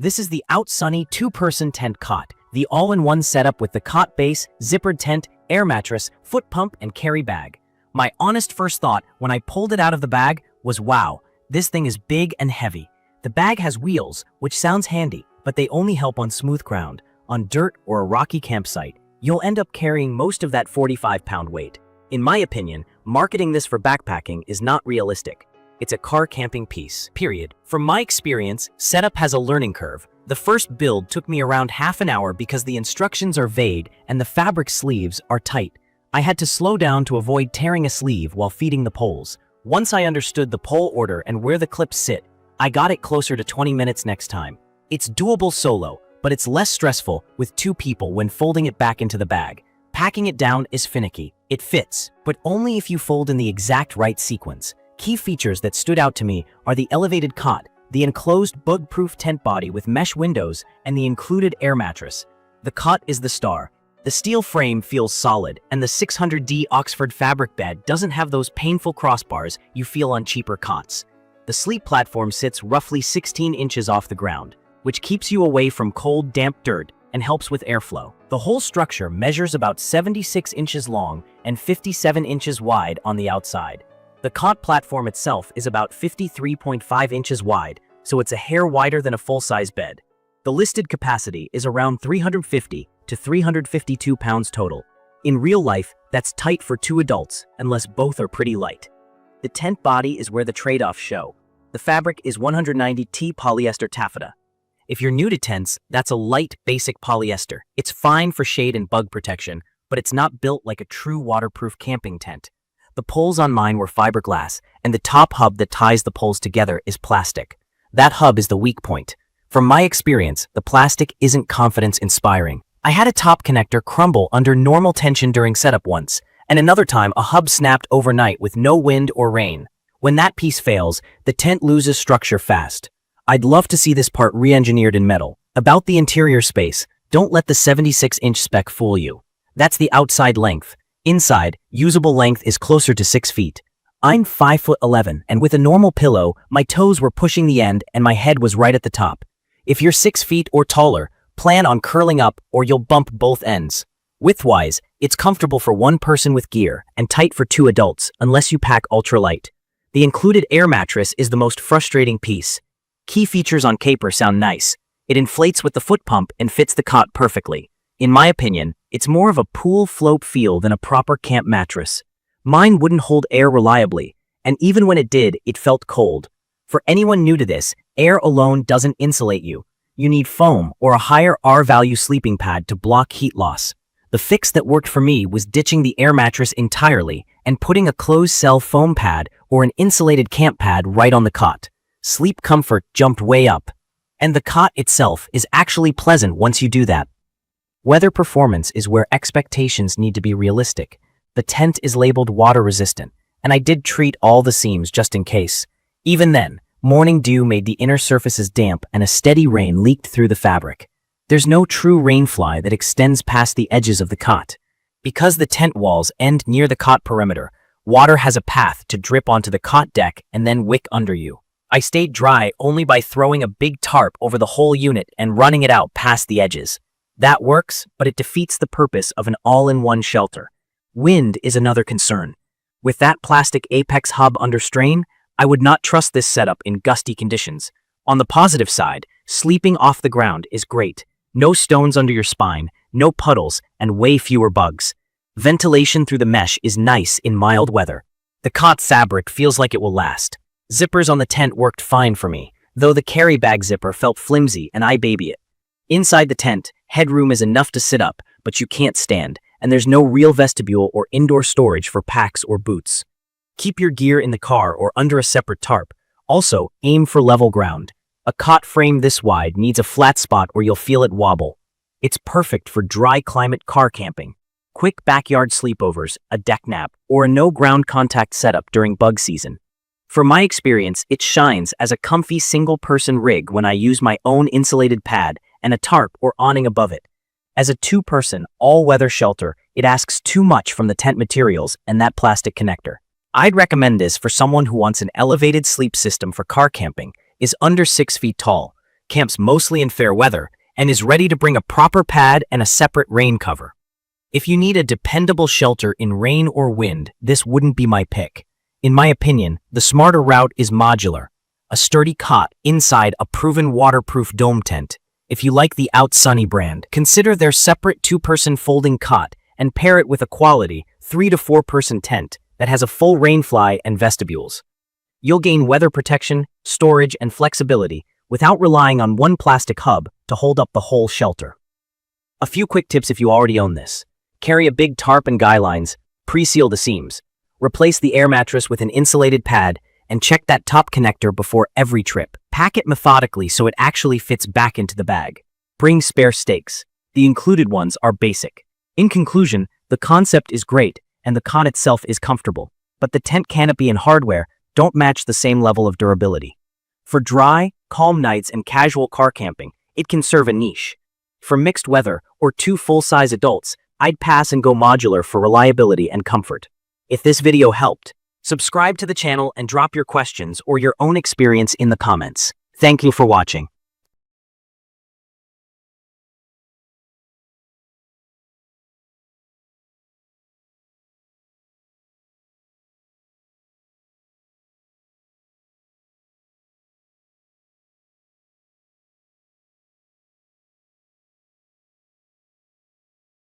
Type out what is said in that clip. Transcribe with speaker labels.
Speaker 1: This is the Outsunny two-person tent cot, the all-in-one setup with the cot base, zippered tent, air mattress, foot pump, and carry bag. My honest first thought when I pulled it out of the bag was, wow, this thing is big and heavy. The bag has wheels, which sounds handy, but they only help on smooth ground. On dirt or a rocky campsite, you'll end up carrying most of that 45-pound weight. In my opinion, marketing this for backpacking is not realistic. It's a car camping piece, period. From my experience, setup has a learning curve. The first build took me around half an hour because the instructions are vague and the fabric sleeves are tight. I had to slow down to avoid tearing a sleeve while feeding the poles. Once I understood the pole order and where the clips sit, I got it closer to 20 minutes next time. It's doable solo, but it's less stressful with two people when folding it back into the bag. Packing it down is finicky. It fits, but only if you fold in the exact right sequence. Key features that stood out to me are the elevated cot, the enclosed bug-proof tent body with mesh windows, and the included air mattress. The cot is the star. The steel frame feels solid, and the 600D Oxford fabric bed doesn't have those painful crossbars you feel on cheaper cots. The sleep platform sits roughly 16 inches off the ground, which keeps you away from cold, damp dirt and helps with airflow. The whole structure measures about 76 inches long and 57 inches wide on the outside. The cot platform itself is about 53.5 inches wide, so it's a hair wider than a full-size bed. The listed capacity is around 350 to 352 pounds total. In real life, that's tight for two adults, unless both are pretty light. The tent body is where the trade-offs show. The fabric is 190T polyester taffeta. If you're new to tents, that's a light, basic polyester. It's fine for shade and bug protection, but it's not built like a true waterproof camping tent. The poles on mine were fiberglass, and the top hub that ties the poles together is plastic. That hub is the weak point. From my experience, the plastic isn't confidence-inspiring. I had a top connector crumble under normal tension during setup once, and another time a hub snapped overnight with no wind or rain. When that piece fails, the tent loses structure fast. I'd love to see this part re-engineered in metal. About the interior space, don't let the 76-inch spec fool you. That's the outside length. Inside, usable length is closer to 6 feet. I'm 5'11", and with a normal pillow, my toes were pushing the end and my head was right at the top. If you're 6 feet or taller, plan on curling up or you'll bump both ends. Width-wise, it's comfortable for one person with gear and tight for two adults, unless you pack ultralight. The included air mattress is the most frustrating piece. Key features on caper sound nice. It inflates with the foot pump and fits the cot perfectly. In my opinion, it's more of a pool float feel than a proper camp mattress. Mine wouldn't hold air reliably, and even when it did, it felt cold. For anyone new to this, air alone doesn't insulate you. You need foam or a higher R-value sleeping pad to block heat loss. The fix that worked for me was ditching the air mattress entirely and putting a closed-cell foam pad or an insulated camp pad right on the cot. Sleep comfort jumped way up. And the cot itself is actually pleasant once you do that. Weather performance is where expectations need to be realistic. The tent is labeled water resistant, and I did treat all the seams just in case. Even then, morning dew made the inner surfaces damp and a steady rain leaked through the fabric. There's no true rainfly that extends past the edges of the cot. Because the tent walls end near the cot perimeter, water has a path to drip onto the cot deck and then wick under you. I stayed dry only by throwing a big tarp over the whole unit and running it out past the edges. That works, but it defeats the purpose of an all-in-one shelter. Wind is another concern. With that plastic apex hub under strain, I would not trust this setup in gusty conditions. On the positive side, sleeping off the ground is great. No stones under your spine, no puddles, and way fewer bugs. Ventilation through the mesh is nice in mild weather. The cot fabric feels like it will last. Zippers on the tent worked fine for me, though the carry bag zipper felt flimsy and I baby it. Inside the tent, headroom is enough to sit up, but you can't stand, and there's no real vestibule or indoor storage for packs or boots. Keep your gear in the car or under a separate tarp. Also, aim for level ground. A cot frame this wide needs a flat spot where you'll feel it wobble. It's perfect for dry climate car camping, quick backyard sleepovers, a deck nap, or a no ground contact setup during bug season. From my experience, it shines as a comfy single-person rig when I use my own insulated pad and a tarp or awning above it. As a two-person, all-weather shelter, it asks too much from the tent materials and that plastic connector. I'd recommend this for someone who wants an elevated sleep system for car camping, is under 6 feet tall, camps mostly in fair weather, and is ready to bring a proper pad and a separate rain cover. If you need a dependable shelter in rain or wind, this wouldn't be my pick. In my opinion, the smarter route is modular, a sturdy cot inside a proven waterproof dome tent. If you like the Outsunny brand, consider their separate 2-person folding cot and pair it with a quality 3 to 4-person tent that has a full rainfly and vestibules. You'll gain weather protection, storage, and flexibility without relying on one plastic hub to hold up the whole shelter. A few quick tips if you already own this. Carry a big tarp and guy lines, pre-seal the seams. Replace the air mattress with an insulated pad and check that top connector before every trip. Pack it methodically so it actually fits back into the bag. Bring spare stakes. The included ones are basic. In conclusion, the concept is great and the cot itself is comfortable, but the tent canopy and hardware don't match the same level of durability. For dry, calm nights and casual car camping, it can serve a niche. For mixed weather or 2 full-size adults, I'd pass and go modular for reliability and comfort. If this video helped, subscribe to the channel and drop your questions or your own experience in the comments. Thank you for watching.